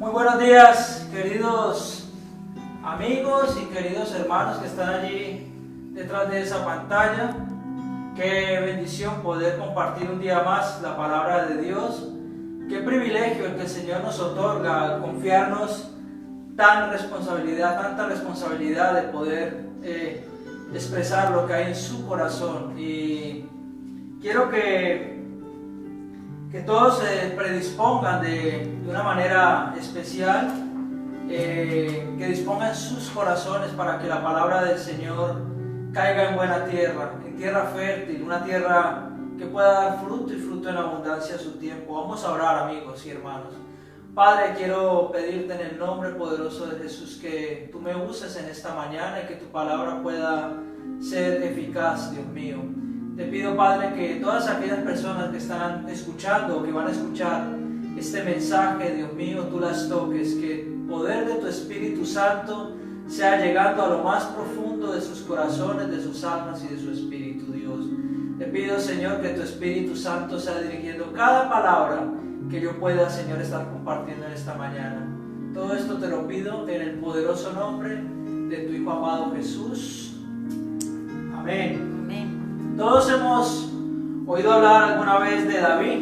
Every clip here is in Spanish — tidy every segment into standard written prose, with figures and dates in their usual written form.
Muy buenos días, queridos amigos y queridos hermanos que están allí detrás de esa pantalla. Qué bendición poder compartir un día más la palabra de Dios. Qué privilegio el que el Señor nos otorga al confiarnos tanta responsabilidad de poder expresar lo que hay en su corazón. Y quiero que todos se predispongan de una manera especial, que dispongan sus corazones para que la palabra del Señor caiga en buena tierra, en tierra fértil, una tierra que pueda dar fruto y fruto en abundancia a su tiempo. Vamos a orar, amigos y hermanos. Padre, quiero pedirte en el nombre poderoso de Jesús que tú me uses en esta mañana y que tu palabra pueda ser eficaz, Dios mío. Te pido, Padre, que todas aquellas personas que están escuchando o que van a escuchar este mensaje, Dios mío, tú las toques, que el poder de tu Espíritu Santo sea llegando a lo más profundo de sus corazones, de sus almas y de su espíritu, Dios. Te pido, Señor, que tu Espíritu Santo sea dirigiendo cada palabra que yo pueda, Señor, estar compartiendo en esta mañana. Todo esto te lo pido en el poderoso nombre de tu Hijo amado Jesús. Amén. Todos hemos oído hablar alguna vez de David,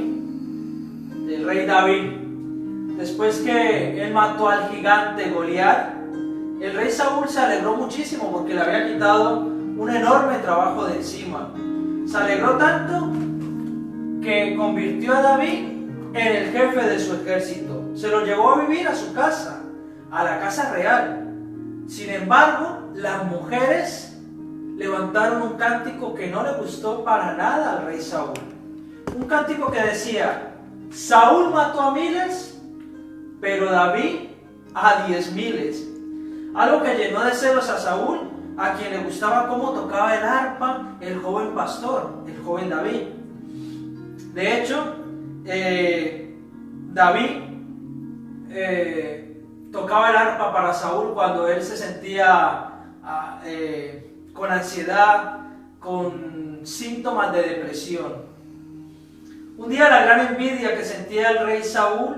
del rey David. Después que él mató al gigante Goliat, el rey Saúl se alegró muchísimo porque le había quitado un enorme trabajo de encima. Se alegró tanto que convirtió a David en el jefe de su ejército. Se lo llevó a vivir a su casa, a la casa real. Sin embargo, las mujeres levantaron un cántico que no le gustó para nada al rey Saúl. Un cántico que decía: Saúl mató a miles, pero David a 10,000. Algo que llenó de celos a Saúl, a quien le gustaba cómo tocaba el arpa el joven pastor, el joven David. De hecho, David tocaba el arpa para Saúl cuando él se sentía con ansiedad, con síntomas de depresión. Un día la gran envidia que sentía el rey Saúl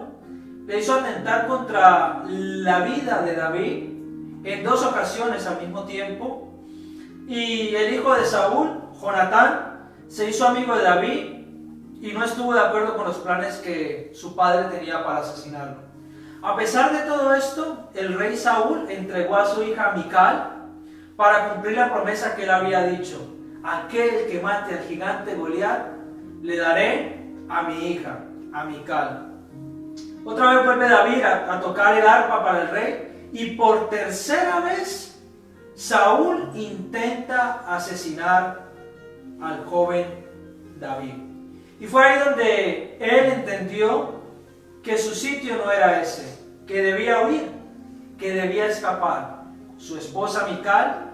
le hizo atentar contra la vida de David en 2 ocasiones al mismo tiempo, y el hijo de Saúl, Jonatán, se hizo amigo de David y no estuvo de acuerdo con los planes que su padre tenía para asesinarlo. A pesar de todo esto, el rey Saúl entregó a su hija Mical para cumplir la promesa que él había dicho: aquel que mate al gigante Goliat, le daré a mi hija, a Mical. Otra vez vuelve David a tocar el arpa para el rey, y por tercera vez Saúl intenta asesinar al joven David. Y fue ahí donde él entendió que su sitio no era ese, que debía huir, que debía escapar. Su esposa Mical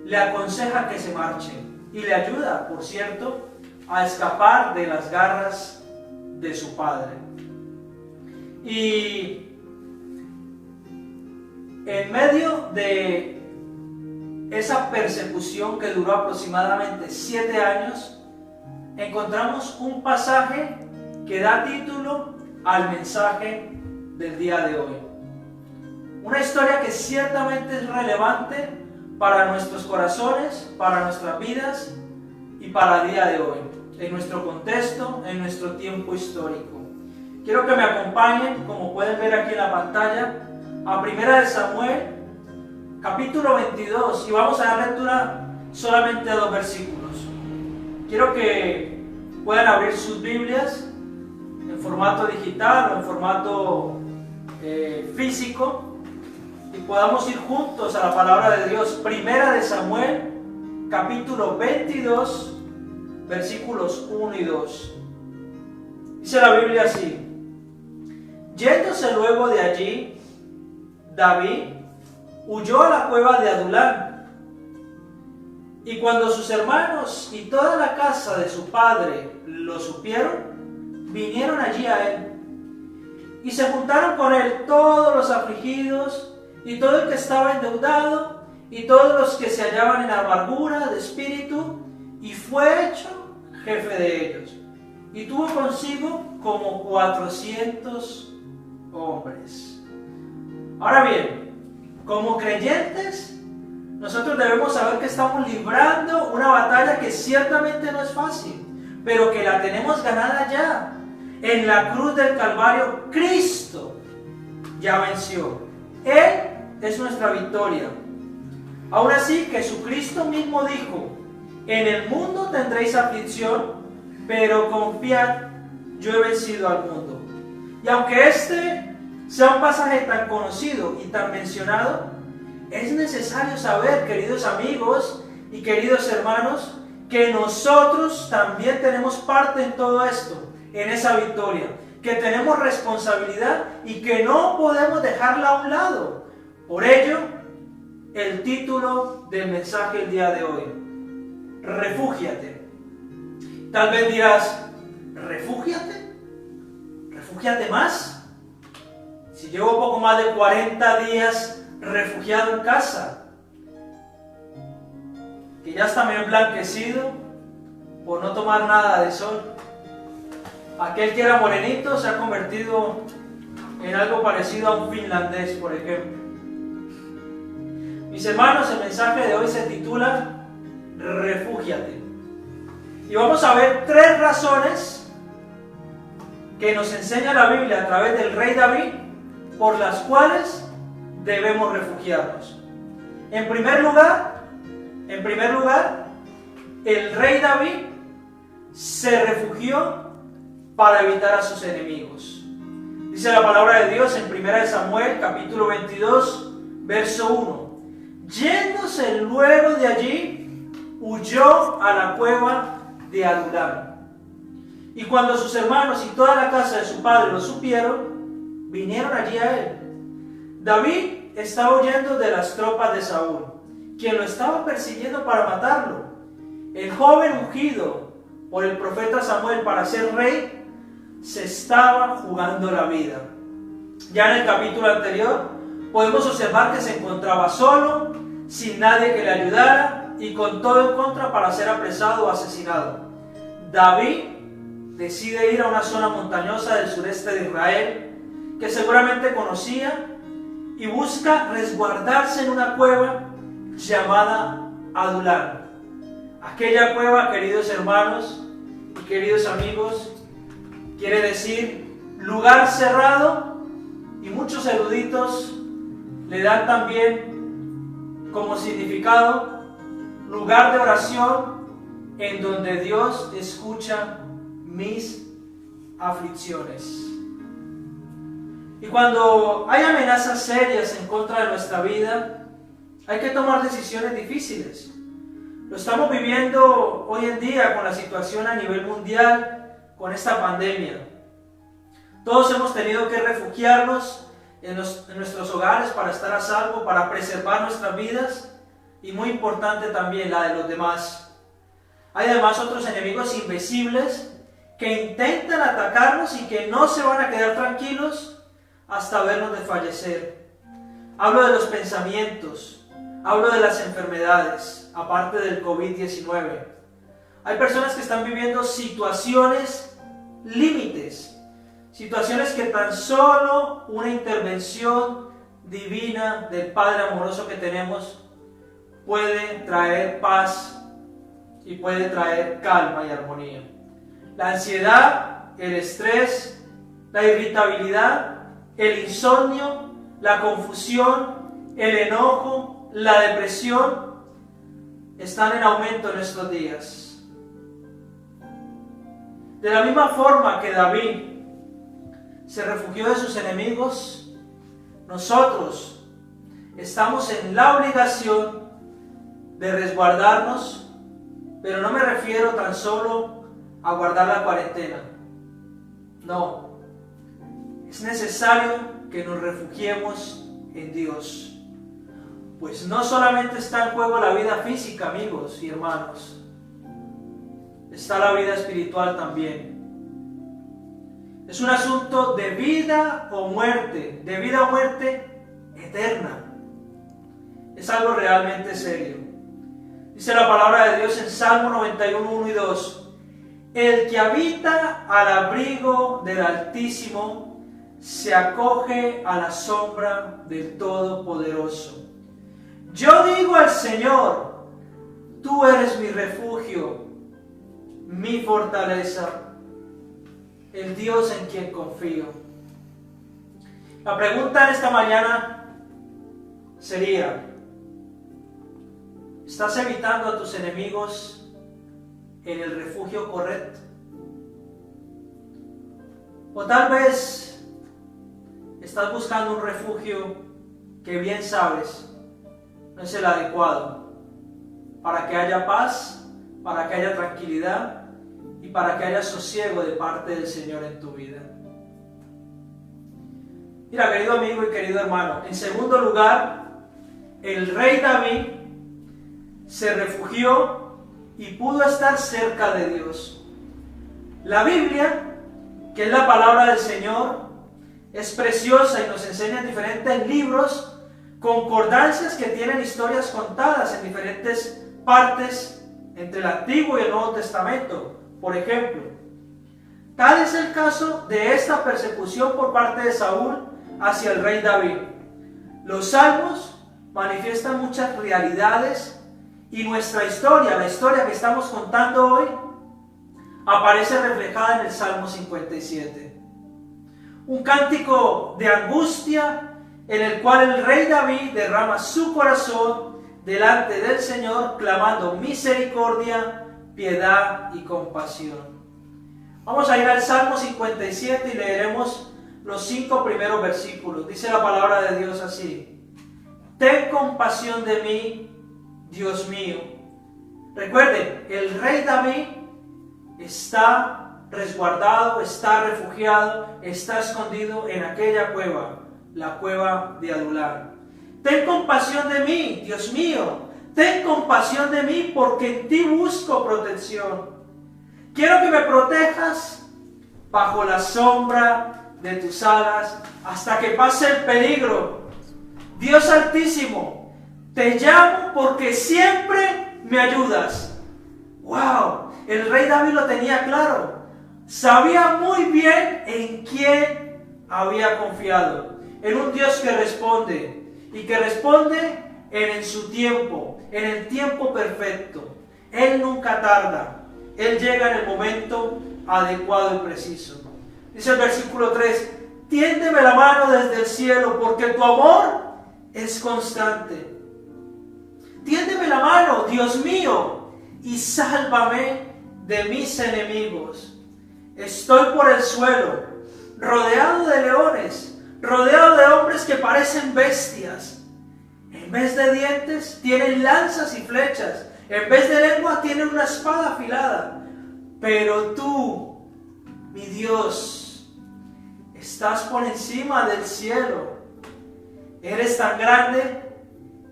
le aconseja que se marche y le ayuda, por cierto, a escapar de las garras de su padre. Y en medio de esa persecución que duró aproximadamente 7 años, encontramos un pasaje que da título al mensaje del día de hoy. Una historia que ciertamente es relevante para nuestros corazones, para nuestras vidas y para el día de hoy, en nuestro contexto, en nuestro tiempo histórico. Quiero que me acompañen, como pueden ver aquí en la pantalla, a 1 Samuel, capítulo 22, y vamos a dar lectura solamente a 2 versículos. Quiero que puedan abrir sus Biblias en formato digital o en formato físico, y podamos ir juntos a la palabra de Dios. 1 Samuel, capítulo 22, versículos 1 y 2. Dice la Biblia así: yéndose luego de allí, David huyó a la cueva de Adulán. Y cuando sus hermanos y toda la casa de su padre lo supieron, vinieron allí a él. Y se juntaron con él todos los afligidos, y todo el que estaba endeudado, y todos los que se hallaban en amargura de espíritu, y fue hecho jefe de ellos. Y tuvo consigo como 400 hombres. Ahora bien, como creyentes, nosotros debemos saber que estamos librando una batalla que ciertamente no es fácil, pero que la tenemos ganada ya. En la cruz del Calvario, Cristo ya venció. Él es nuestra victoria. Aún así, Jesucristo mismo dijo: en el mundo tendréis aflicción, pero confiad, yo he vencido al mundo. Y aunque este sea un pasaje tan conocido y tan mencionado, es necesario saber, queridos amigos y queridos hermanos, que nosotros también tenemos parte en todo esto, en esa victoria, que tenemos responsabilidad y que no podemos dejarla a un lado. Por ello, el título del mensaje el día de hoy: refúgiate. Tal vez dirás: ¿refúgiate? ¿Refúgiate más? Si llevo poco más de 40 días refugiado en casa, que ya está medio emblanquecido por no tomar nada de sol. Aquel que era morenito se ha convertido en algo parecido a un finlandés, por ejemplo. Mis hermanos, el mensaje de hoy se titula refúgiate. Y vamos a ver 3 razones que nos enseña la Biblia a través del rey David por las cuales debemos refugiarnos. En primer lugar, el rey David se refugió para evitar a sus enemigos. Dice la palabra de Dios en 1 Samuel capítulo 22, verso 1. Yéndose luego de allí, huyó a la cueva de Adulam. Y cuando sus hermanos y toda la casa de su padre lo supieron, vinieron allí a él. David estaba huyendo de las tropas de Saúl, quien lo estaba persiguiendo para matarlo. El joven ungido por el profeta Samuel para ser rey se estaba jugando la vida. Ya en el capítulo anterior podemos observar que se encontraba solo, sin nadie que le ayudara y con todo en contra para ser apresado o asesinado. David decide ir a una zona montañosa del sureste de Israel que seguramente conocía y busca resguardarse en una cueva llamada Adulam. Aquella cueva, queridos hermanos y queridos amigos, quiere decir lugar cerrado, y muchos eruditos le dan también como significado lugar de oración en donde Dios escucha mis aflicciones. Y cuando hay amenazas serias en contra de nuestra vida, hay que tomar decisiones difíciles. Lo estamos viviendo hoy en día con la situación a nivel mundial, con esta pandemia. Todos hemos tenido que refugiarnos en nuestros hogares para estar a salvo, para preservar nuestras vidas y, muy importante también, la de los demás. Hay además otros enemigos invisibles que intentan atacarnos y que no se van a quedar tranquilos hasta vernos desfallecer. Hablo de los pensamientos, hablo de las enfermedades, aparte del COVID-19. Hay personas que están viviendo situaciones límites, situaciones que tan solo una intervención divina del Padre amoroso que tenemos puede traer paz y puede traer calma y armonía. La ansiedad, el estrés, la irritabilidad, el insomnio, la confusión, el enojo, la depresión están en aumento en estos días. De la misma forma que David se refugió de sus enemigos, nosotros estamos en la obligación de resguardarnos, pero no me refiero tan solo a guardar la cuarentena. No, es necesario que nos refugiemos en Dios, pues no solamente está en juego la vida física, amigos y hermanos, está la vida espiritual también. Es un asunto de vida o muerte eterna. Es algo realmente serio. Dice la palabra de Dios en Salmo 91, 1 y 2: el que habita al abrigo del Altísimo se acoge a la sombra del Todopoderoso. Yo digo al Señor, tú eres mi refugio, mi fortaleza, el Dios en quien confío. La pregunta en esta mañana sería, ¿estás evitando a tus enemigos en el refugio correcto? O tal vez estás buscando un refugio que bien sabes no es el adecuado para que haya paz, para que haya tranquilidad y para que haya sosiego de parte del Señor en tu vida. Mira, querido amigo y querido hermano, en segundo lugar, el rey David se refugió y pudo estar cerca de Dios. La Biblia, que es la palabra del Señor, es preciosa y nos enseña en diferentes libros concordancias que tienen historias contadas en diferentes partes entre el Antiguo y el Nuevo Testamento. Por ejemplo, tal es el caso de esta persecución por parte de Saúl hacia el rey David. Los salmos manifiestan muchas realidades y nuestra historia, la historia que estamos contando hoy, aparece reflejada en el Salmo 57. Un cántico de angustia en el cual el rey David derrama su corazón delante del Señor, clamando misericordia, piedad y compasión. Vamos a ir al Salmo 57 y leeremos los 5 primeros versículos. Dice la palabra de Dios así: ten compasión de mí, Dios mío. Recuerden, el rey David está resguardado, está refugiado, está escondido en aquella cueva, la cueva de Adulam. Ten compasión de mí, Dios mío. Ten compasión de mí, porque en ti busco protección. Quiero que me protejas bajo la sombra de tus alas hasta que pase el peligro. Dios Altísimo, te llamo porque siempre me ayudas. ¡Wow! El rey David lo tenía claro. Sabía muy bien en quién había confiado. En un Dios que responde, y que responde en su tiempo, en el tiempo perfecto. Él nunca tarda. Él llega en el momento adecuado y preciso. Dice el versículo 3: tiéndeme la mano desde el cielo, porque tu amor es constante. Tiéndeme la mano, Dios mío, y sálvame de mis enemigos. Estoy por el suelo, rodeado de leones, rodeado de hombres que parecen bestias. En vez de dientes tienen lanzas y flechas, en vez de lengua tienen una espada afilada. Pero tú, mi Dios, estás por encima del cielo. Eres tan grande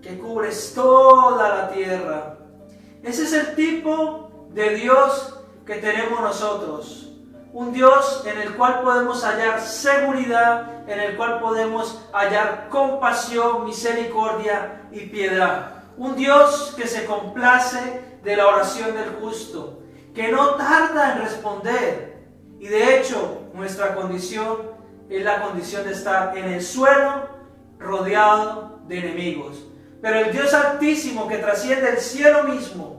que cubres toda la tierra. Ese es el tipo de Dios que tenemos nosotros. Un Dios en el cual podemos hallar seguridad, en el cual podemos hallar compasión, misericordia y piedad. Un Dios que se complace de la oración del justo, que no tarda en responder. Y de hecho, nuestra condición es la condición de estar en el suelo, rodeado de enemigos. Pero el Dios Altísimo, que trasciende el cielo mismo,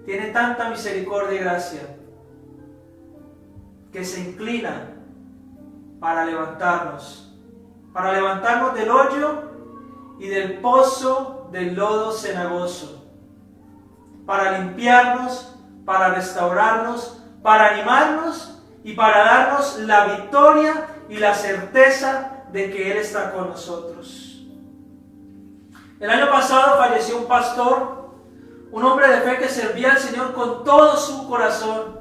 tiene tanta misericordia y gracia que se inclina para levantarnos del hoyo y del pozo del lodo cenagoso, para limpiarnos, para restaurarnos, para animarnos y para darnos la victoria y la certeza de que Él está con nosotros. El año pasado falleció un pastor, un hombre de fe que servía al Señor con todo su corazón.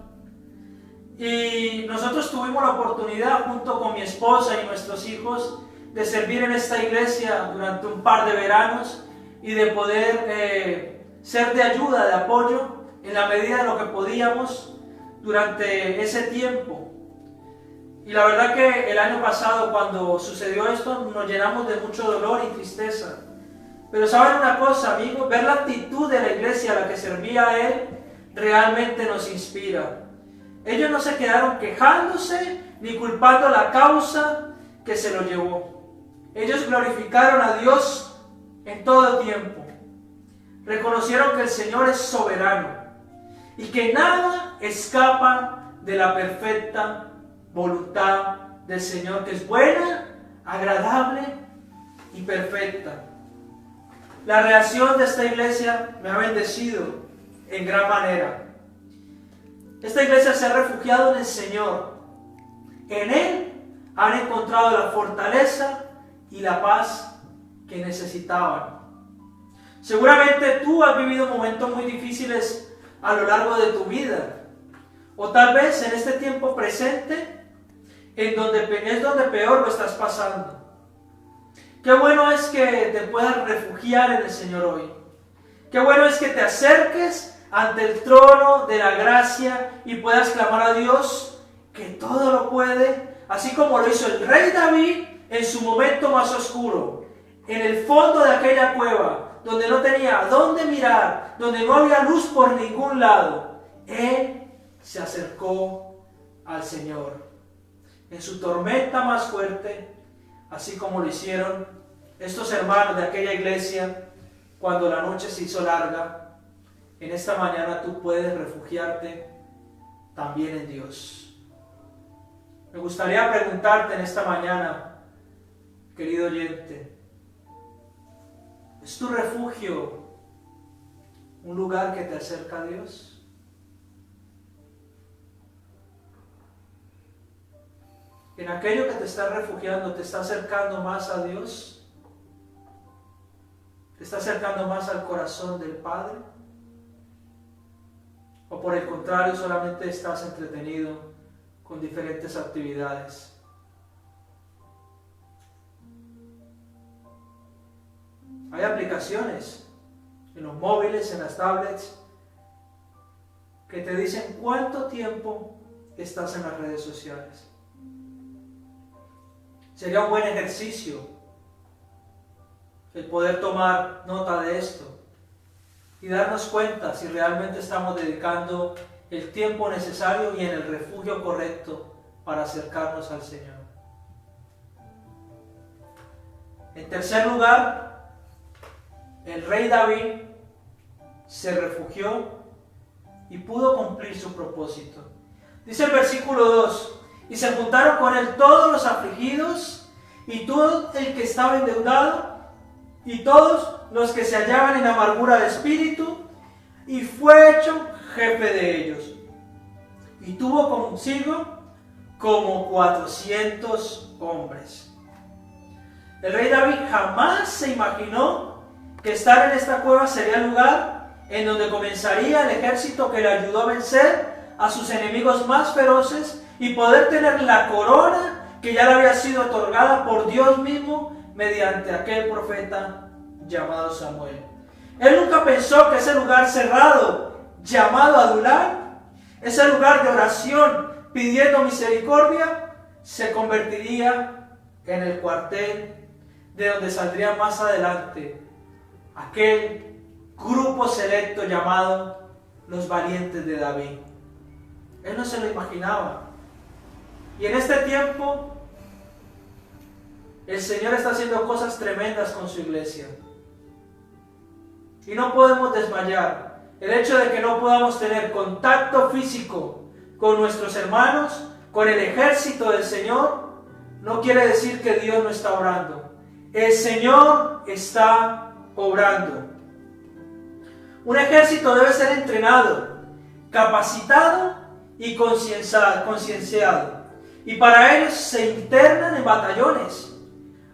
Y nosotros tuvimos la oportunidad, junto con mi esposa y nuestros hijos, de servir en esta iglesia durante un par de veranos y de poder ser de ayuda, de apoyo, en la medida de lo que podíamos durante ese tiempo. Y la verdad que el año pasado, cuando sucedió esto, nos llenamos de mucho dolor y tristeza. Pero ¿saben una cosa, amigos? Ver la actitud de la iglesia a la que servía él realmente nos inspira. Ellos no se quedaron quejándose ni culpando la causa que se lo llevó. Ellos glorificaron a Dios en todo tiempo. Reconocieron que el Señor es soberano y que nada escapa de la perfecta voluntad del Señor, que es buena, agradable y perfecta. La reacción de esta iglesia me ha bendecido en gran manera. Esta iglesia se ha refugiado en el Señor. En Él han encontrado la fortaleza y la paz que necesitaban. Seguramente tú has vivido momentos muy difíciles a lo largo de tu vida, o tal vez en este tiempo presente es donde peor lo estás pasando. Qué bueno es que te puedas refugiar en el Señor hoy. Qué bueno es que te acerques ante el trono de la gracia y puedas clamar a Dios, que todo lo puede, así como lo hizo el rey David en su momento más oscuro, en el fondo de aquella cueva, donde no tenía a dónde mirar, donde no había luz por ningún lado. Él se acercó al Señor en su tormenta más fuerte, así como lo hicieron estos hermanos de aquella iglesia cuando la noche se hizo larga. En esta mañana tú puedes refugiarte también en Dios. Me gustaría preguntarte en esta mañana, querido oyente, ¿es tu refugio un lugar que te acerca a Dios? ¿En aquello que te está refugiando te está acercando más a Dios? ¿Te está acercando más al corazón del Padre? ¿O por el contrario solamente estás entretenido con diferentes actividades? Hay aplicaciones en los móviles, en las tablets, que te dicen cuánto tiempo estás en las redes sociales. Sería un buen ejercicio el poder tomar nota de esto y darnos cuenta si realmente estamos dedicando el tiempo necesario y en el refugio correcto para acercarnos al Señor. En tercer lugar, el rey David se refugió y pudo cumplir su propósito. Dice el versículo 2, y se juntaron con él todos los afligidos y todo el que estaba endeudado y todos los que se hallaban en amargura de espíritu, y fue hecho jefe de ellos. Y tuvo consigo como 400 hombres. El rey David jamás se imaginó que estar en esta cueva sería el lugar en donde comenzaría el ejército que le ayudó a vencer a sus enemigos más feroces y poder tener la corona que ya le había sido otorgada por Dios mismo mediante aquel profeta llamado Samuel. Él nunca pensó que ese lugar cerrado llamado Adulam, ese lugar de oración pidiendo misericordia, se convertiría en el cuartel de donde saldría más adelante aquel grupo selecto llamado los valientes de David. Él no se lo imaginaba. Y en este tiempo el Señor está haciendo cosas tremendas con su iglesia. Y no podemos desmayar. El hecho de que no podamos tener contacto físico con nuestros hermanos, con el ejército del Señor, no quiere decir que Dios no está obrando. El Señor está obrando. Un ejército debe ser entrenado, capacitado y concienciado. Y para ellos se internan en batallones.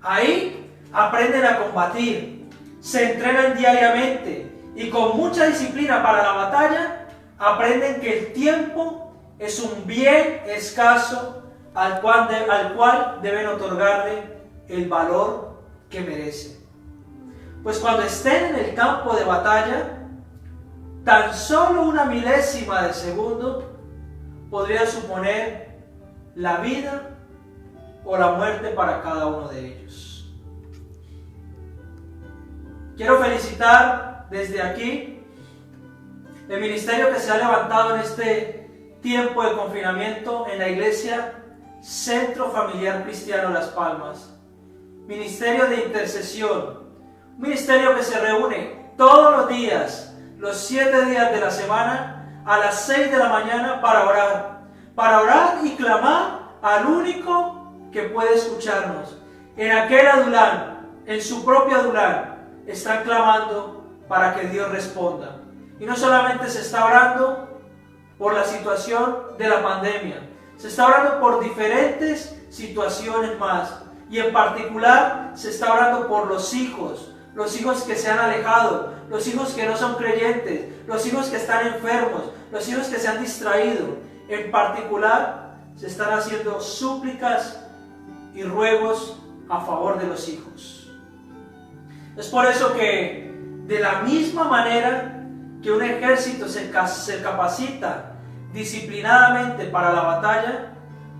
Ahí aprenden a combatir, se entrenan diariamente y con mucha disciplina para la batalla aprenden que el tiempo es un bien escaso al cual deben otorgarle el valor que merece. Pues cuando estén en el campo de batalla, tan solo una milésima de segundo podría suponer la vida o la muerte para cada uno de ellos. Quiero felicitar desde aquí el ministerio que se ha levantado en este tiempo de confinamiento en la iglesia Centro Familiar Cristiano Las Palmas. Ministerio de intercesión, un ministerio que se reúne todos los días, los 7 días de la semana, a las 6 de la mañana para orar y clamar al único que puede escucharnos. En aquel adulán, en su propio adulán, están clamando para que Dios responda. Y no solamente se está orando por la situación de la pandemia, se está orando por diferentes situaciones más. Y en particular se está orando por los hijos que se han alejado, los hijos que no son creyentes, los hijos que están enfermos, los hijos que se han distraído. En particular se están haciendo súplicas y ruegos a favor de los hijos. Es por eso que de la misma manera que un ejército se capacita disciplinadamente para la batalla,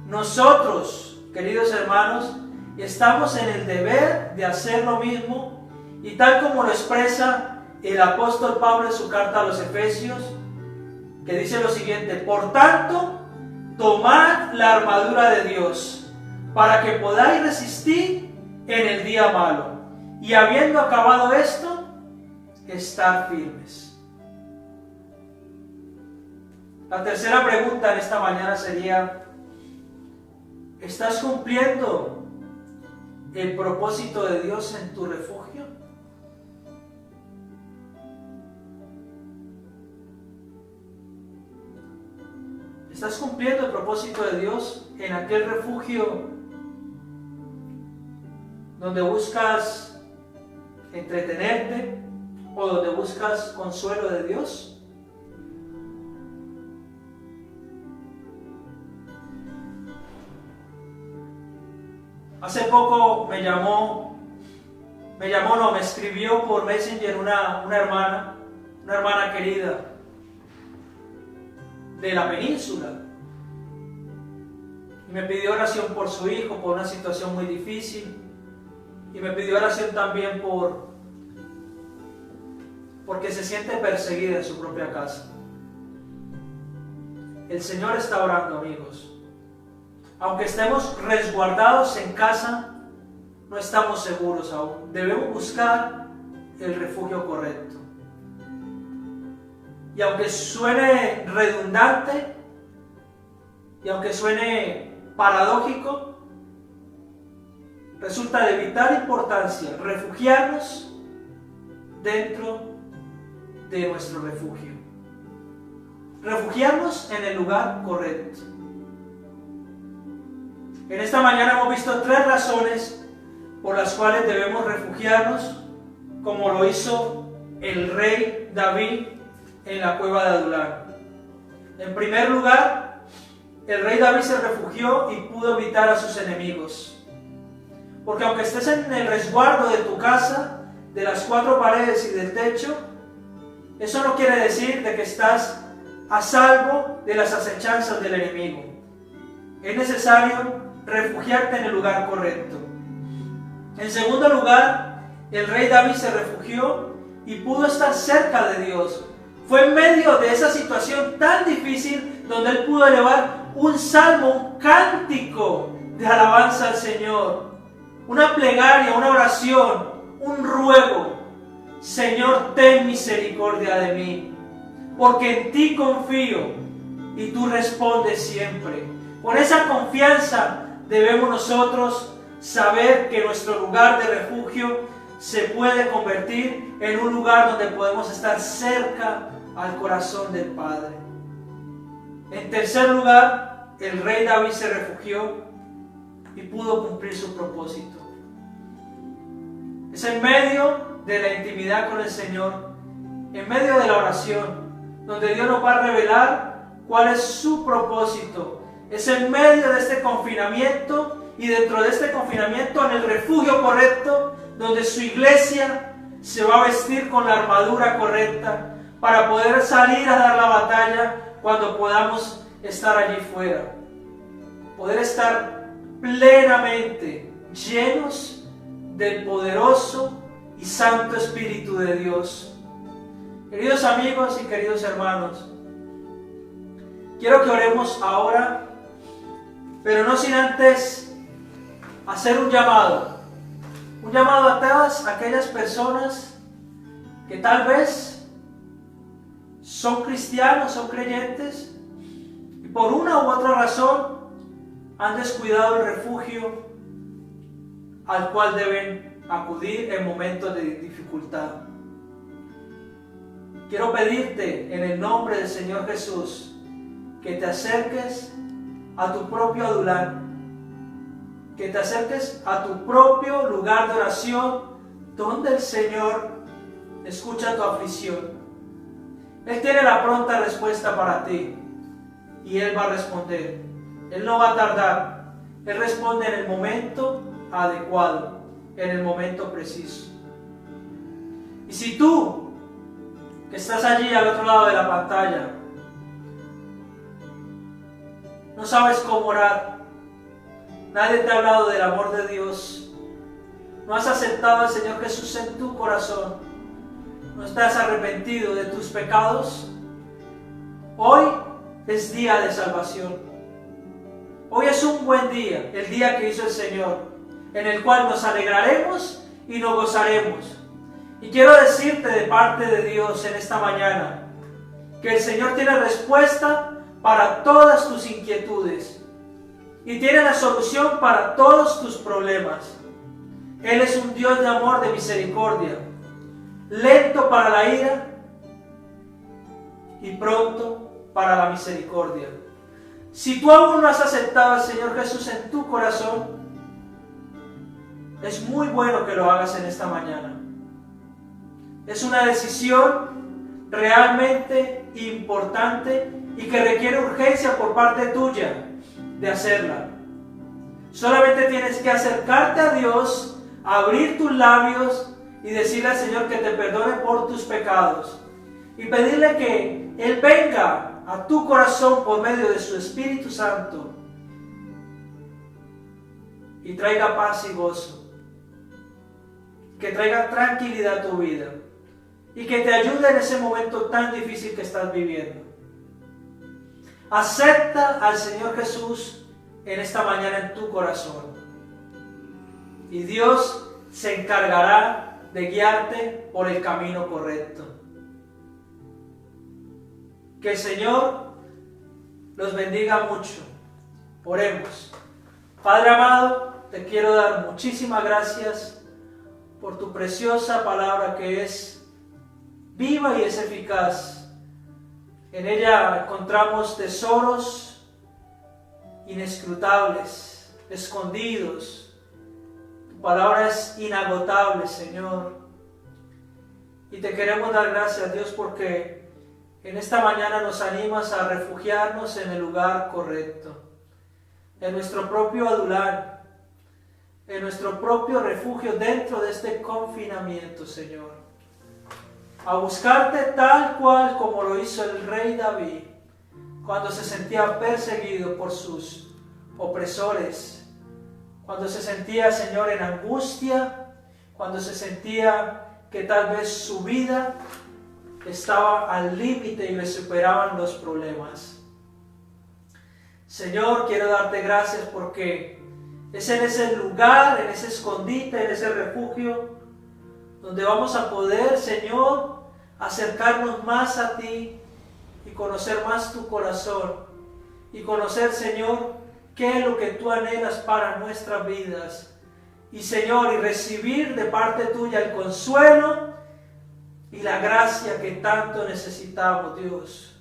nosotros, queridos hermanos, estamos en el deber de hacer lo mismo, y tal como lo expresa el apóstol Pablo en su carta a los Efesios, que dice lo siguiente: por tanto, tomad la armadura de Dios, para que podáis resistir en el día malo, y habiendo acabado esto, estar firmes. La tercera pregunta en esta mañana sería: ¿estás cumpliendo el propósito de Dios en tu refugio? ¿Estás cumpliendo el propósito de Dios en aquel refugio donde buscas entretenerte o donde buscas consuelo de Dios? Hace poco me escribió por Messenger una hermana querida de la península, y me pidió oración por su hijo, por una situación muy difícil, y me pidió oración también porque se siente perseguida en su propia casa. El Señor está orando, amigos. Aunque estemos resguardados en casa, no estamos seguros aún. Debemos buscar el refugio correcto. Y aunque suene redundante, y aunque suene paradójico, resulta de vital importancia refugiarnos dentro de nuestro refugio. Refugiarnos en el lugar correcto. En esta mañana hemos visto 3 razones por las cuales debemos refugiarnos, como lo hizo el rey David en la cueva de Adulán. En primer lugar, el rey David se refugió y pudo evitar a sus enemigos. Porque aunque estés en el resguardo de tu casa, de las 4 paredes y del techo, eso no quiere decir de que estás a salvo de las acechanzas del enemigo. Es necesario refugiarte en el lugar correcto. En segundo lugar, el rey David se refugió y pudo estar cerca de Dios. Fue en medio de esa situación tan difícil donde él pudo elevar un salmo, un cántico de alabanza al Señor, una plegaria, una oración, un ruego. Señor, ten misericordia de mí, porque en ti confío y tú respondes siempre. Con esa confianza debemos nosotros saber que nuestro lugar de refugio se puede convertir en un lugar donde podemos estar cerca al corazón del Padre. En tercer lugar, el rey David se refugió y pudo cumplir su propósito. Es en medio de la intimidad con el Señor, en medio de la oración, donde Dios nos va a revelar cuál es su propósito. Es en medio de este confinamiento y dentro de este confinamiento, en el refugio correcto, donde su iglesia se va a vestir con la armadura correcta para poder salir a dar la batalla cuando podamos estar allí fuera. Poder estar plenamente llenos del poderoso y santo Espíritu de Dios. Queridos amigos y queridos hermanos, Quiero que oremos ahora, pero no sin antes hacer un llamado a todas aquellas personas que tal vez son cristianos, son creyentes, y por una u otra razón han descuidado el refugio al cual deben acudir en momentos de dificultad. Quiero pedirte en el nombre del Señor Jesús que te acerques a tu propio adulán, que te acerques a tu propio lugar de oración donde el Señor escucha tu aflicción. Él tiene la pronta respuesta para ti y Él va a responder. Él no va a tardar. Él responde en el momento adecuado, en el momento preciso. Y si tú, que estás allí al otro lado de la pantalla, no sabes cómo orar, nadie te ha hablado del amor de Dios, no has aceptado al Señor Jesús en tu corazón, no estás arrepentido de tus pecados, hoy es día de salvación. Hoy es un buen día, el día que hizo el Señor, en el cual nos alegraremos y nos gozaremos. Y quiero decirte de parte de Dios en esta mañana, que el Señor tiene respuesta para todas tus inquietudes y tiene la solución para todos tus problemas. Él es un Dios de amor, de misericordia, lento para la ira y pronto para la misericordia. Si tú aún no has aceptado al Señor Jesús en tu corazón, es muy bueno que lo hagas en esta mañana. Es una decisión realmente importante y que requiere urgencia por parte tuya de hacerla. Solamente tienes que acercarte a Dios, abrir tus labios y decirle al Señor que te perdone por tus pecados y pedirle que Él venga a tu corazón por medio de su Espíritu Santo y traiga paz y gozo, que traiga tranquilidad a tu vida y que te ayude en ese momento tan difícil que estás viviendo. Acepta al Señor Jesús en esta mañana en tu corazón y Dios se encargará de guiarte por el camino correcto. Que el Señor los bendiga mucho. Oremos. Padre amado, te quiero dar muchísimas gracias por tu preciosa palabra que es viva y es eficaz. En ella encontramos tesoros inescrutables, escondidos. Tu palabra es inagotable, Señor. Y te queremos dar gracias, Dios, porque en esta mañana nos animas a refugiarnos en el lugar correcto, en nuestro propio adulán, en nuestro propio refugio dentro de este confinamiento, Señor. A buscarte tal cual como lo hizo el rey David, cuando se sentía perseguido por sus opresores, cuando se sentía, Señor, en angustia, cuando se sentía que tal vez su vida estaba al límite y le superaban los problemas. Señor, quiero darte gracias porque es en ese lugar, en ese escondite, en ese refugio, donde vamos a poder, Señor, acercarnos más a ti y conocer más tu corazón y conocer, Señor, qué es lo que tú anhelas para nuestras vidas. Y, Señor, y recibir de parte tuya el consuelo y la gracia que tanto necesitamos, Dios.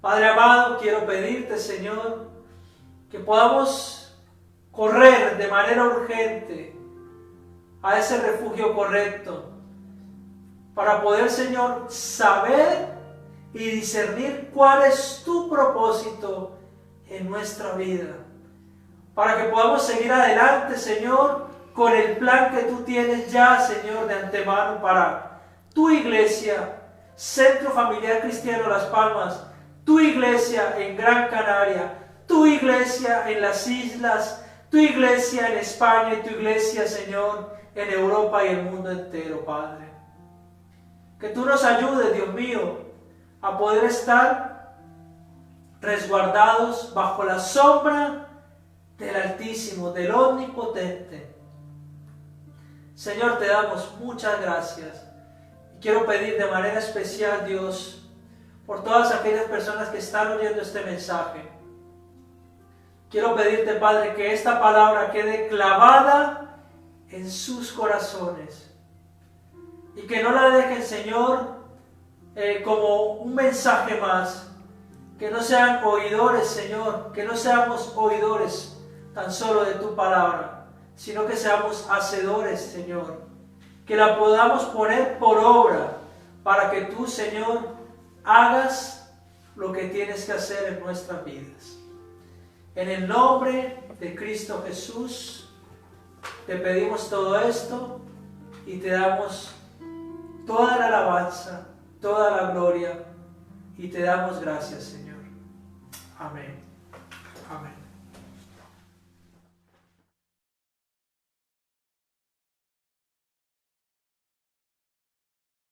Padre amado, quiero pedirte, Señor, que podamos correr de manera urgente a ese refugio correcto, para poder, Señor, saber y discernir cuál es tu propósito en nuestra vida, para que podamos seguir adelante, Señor, con el plan que tú tienes ya, Señor, de antemano para tu iglesia, Centro Familiar Cristiano Las Palmas, tu iglesia en Gran Canaria, tu iglesia en las islas, tu iglesia en España y tu iglesia, Señor, en Europa y el mundo entero, Padre. Que tú nos ayudes, Dios mío, a poder estar resguardados bajo la sombra del Altísimo, del Omnipotente. Señor, te damos muchas gracias. Quiero pedir de manera especial, Dios, por todas aquellas personas que están oyendo este mensaje. Quiero pedirte, Padre, que esta palabra quede clavada en sus corazones y que no la dejen, Señor, como un mensaje más. Que no sean oidores, Señor, que no seamos oidores tan solo de tu palabra, sino que seamos hacedores, Señor. Que la podamos poner por obra para que tú, Señor, hagas lo que tienes que hacer en nuestras vidas. En el nombre de Cristo Jesús, te pedimos todo esto y te damos toda la alabanza, toda la gloria y te damos gracias, Señor. Amén. Amén.